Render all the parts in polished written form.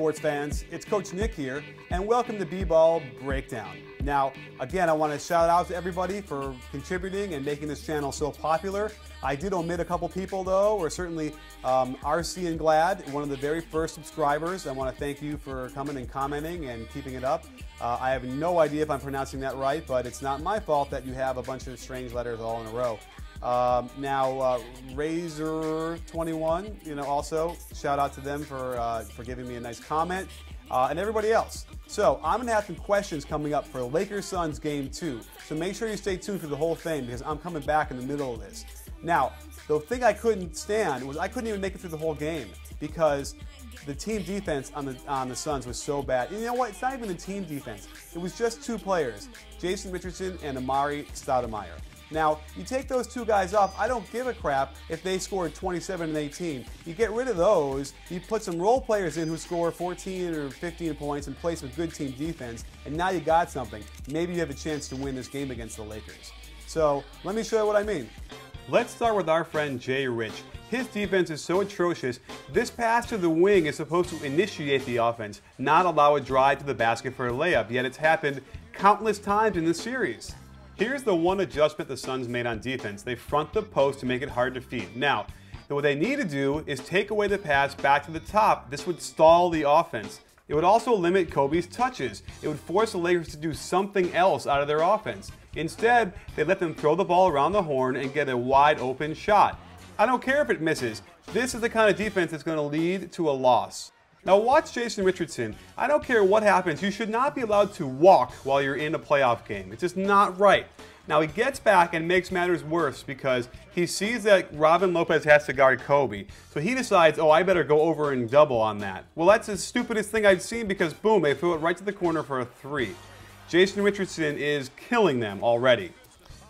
sports fans, it's Coach Nick here, and welcome to B-Ball Breakdown. Now, again, I want to shout out to everybody for contributing and making this channel so popular. I did omit a couple people though, or certainly RC and Glad, one of the very first subscribers. I want to thank you for coming and commenting and keeping it up. I have no idea if I'm pronouncing that right, but it's not my fault that you have a bunch of strange letters all in a row. Razor21, also shout out to them for giving me a nice comment, and everybody else. So I'm going to have some questions coming up for Lakers-Suns Game 2. So make sure you stay tuned through the whole thing because I'm coming back in the middle of this. Now, the thing I couldn't stand was I couldn't even make it through the whole game because the team defense on the Suns was so bad. And you know what? It's not even the team defense. It was just two players, Jason Richardson and Amare Stoudemire. Now, you take those two guys off, I don't give a crap if they scored 27 and 18. You get rid of those, you put some role players in who score 14 or 15 points and play some good team defense, and now you got something. Maybe you have a chance to win this game against the Lakers. So, let me show you what I mean. Let's start with our friend Jay Rich. His defense is so atrocious, this pass to the wing is supposed to initiate the offense, not allow a drive to the basket for a layup, yet it's happened countless times in this series. Here's the one adjustment the Suns made on defense. They front the post to make it hard to feed. Now, what they need to do is take away the pass back to the top. This would stall the offense. It would also limit Kobe's touches. It would force the Lakers to do something else out of their offense. Instead, they let them throw the ball around the horn and get a wide open shot. I don't care if it misses. This is the kind of defense that's going to lead to a loss. Now watch Jason Richardson. I don't care what happens, you should not be allowed to walk while you're in a playoff game. It's just not right. Now he gets back and makes matters worse because he sees that Robin Lopez has to guard Kobe. So he decides, oh, I better go over and double on that. Well, that's the stupidest thing I've seen because boom, they throw it right to the corner for a three. Jason Richardson is killing them already.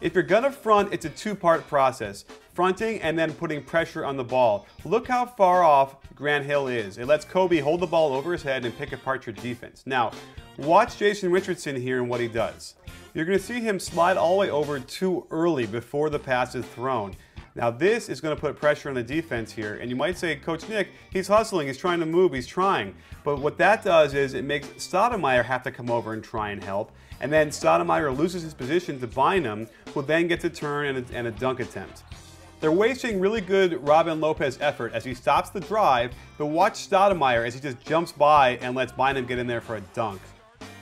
If you're gonna front, it's a two-part process. Fronting and then putting pressure on the ball. Look how far off Grant Hill is. It lets Kobe hold the ball over his head and pick apart your defense. Now, watch Jason Richardson here and what he does. You're going to see him slide all the way over too early before the pass is thrown. Now this is going to put pressure on the defense here, and you might say, Coach Nick, he's hustling, he's trying to move, he's trying. But what that does is it makes Stoudemire have to come over and try and help, and then Stoudemire loses his position to Bynum, who then gets a turn and a dunk attempt. They're wasting really good Robin Lopez effort as he stops the drive, but watch Stoudemire as he just jumps by and lets Bynum get in there for a dunk.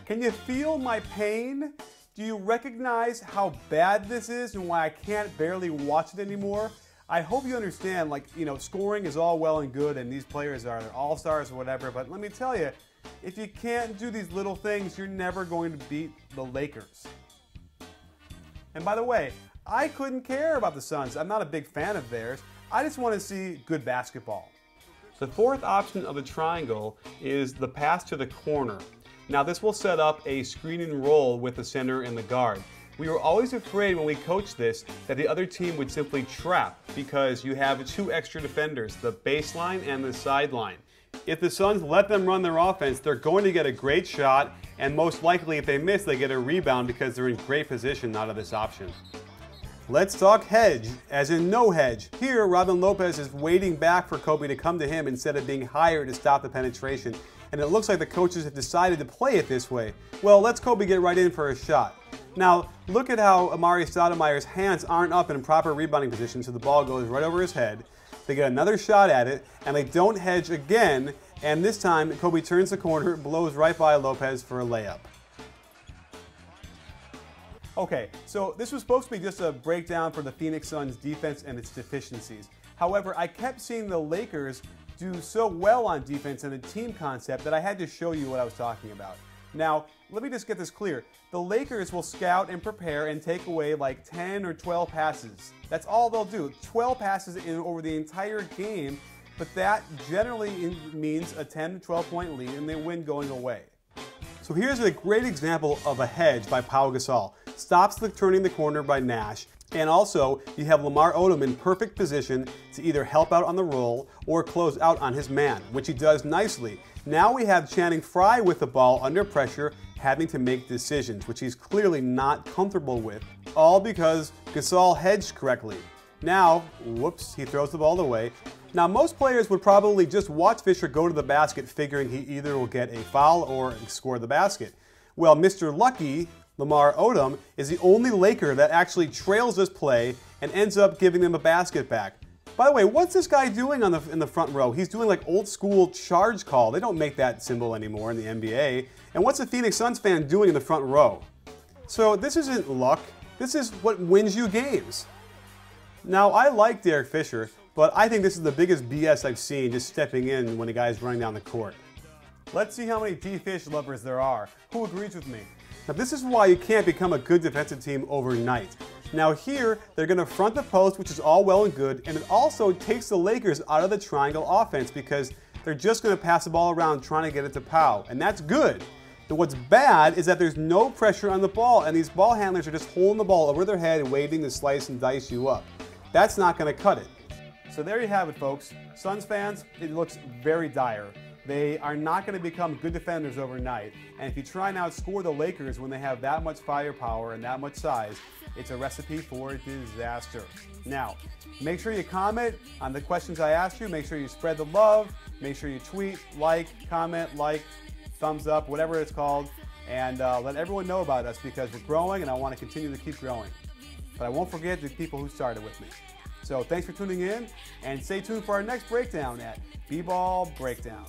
Can you feel my pain? Do you recognize how bad this is and why I can't barely watch it anymore? I hope you understand, scoring is all well and good and these players are all-stars or whatever, but let me tell you, if you can't do these little things, you're never going to beat the Lakers. And by the way, I couldn't care about the Suns. I'm not a big fan of theirs. I just want to see good basketball. The fourth option of the triangle is the pass to the corner. Now this will set up a screen and roll with the center and the guard. We were always afraid when we coached this that the other team would simply trap because you have two extra defenders, the baseline and the sideline. If the Suns let them run their offense, they're going to get a great shot, and most likely if they miss, they get a rebound because they're in great position out of this option. Let's talk hedge, as in no hedge. Here, Robin Lopez is waiting back for Kobe to come to him instead of being higher to stop the penetration. And it looks like the coaches have decided to play it this way. Well, let's Kobe get right in for a shot. Now, look at how Amare Stoudemire's hands aren't up in proper rebounding position, so the ball goes right over his head. They get another shot at it, and they don't hedge again, and this time Kobe turns the corner, blows right by Lopez for a layup. Okay, so this was supposed to be just a breakdown for the Phoenix Suns defense and its deficiencies. However, I kept seeing the Lakers do so well on defense and the team concept that I had to show you what I was talking about. Now, let me just get this clear. The Lakers will scout and prepare and take away like 10 or 12 passes. That's all they'll do. 12 passes over the entire game, but that generally means a 10 to 12 point lead and they win going away. So here's a great example of a hedge by Pau Gasol. Stops the turning the corner by Nash. And also, you have Lamar Odom in perfect position to either help out on the roll or close out on his man, which he does nicely. Now we have Channing Frye with the ball under pressure, having to make decisions, which he's clearly not comfortable with, all because Gasol hedged correctly. Now, whoops, he throws the ball away. Now, most players would probably just watch Fisher go to the basket figuring he either will get a foul or score the basket. Well, Mr. Lucky, Amare Stoudemire, is the only Laker that actually trails this play and ends up giving them a basket back. By the way, what's this guy doing in the front row? He's doing like old school charge call. They don't make that symbol anymore in the NBA. And what's a Phoenix Suns fan doing in the front row? So this isn't luck. This is what wins you games. Now, I like Derek Fisher, but I think this is the biggest BS I've seen, just stepping in when a guy's running down the court. Let's see how many D-Fish lovers there are. Who agrees with me? Now, this is why you can't become a good defensive team overnight. Now here, they're going to front the post, which is all well and good, and it also takes the Lakers out of the triangle offense because they're just going to pass the ball around trying to get it to Powell, and that's good. But what's bad is that there's no pressure on the ball, and these ball handlers are just holding the ball over their head and waiting to slice and dice you up. That's not going to cut it. So there you have it, folks. Suns fans, it looks very dire. They are not going to become good defenders overnight, and if you try and outscore the Lakers when they have that much firepower and that much size, it's a recipe for disaster. Now, make sure you comment on the questions I asked you. Make sure you spread the love. Make sure you tweet, comment, thumbs up, whatever it's called, and let everyone know about us because we're growing and I want to continue to keep growing. But I won't forget the people who started with me. So thanks for tuning in, and stay tuned for our next breakdown at B-Ball Breakdown.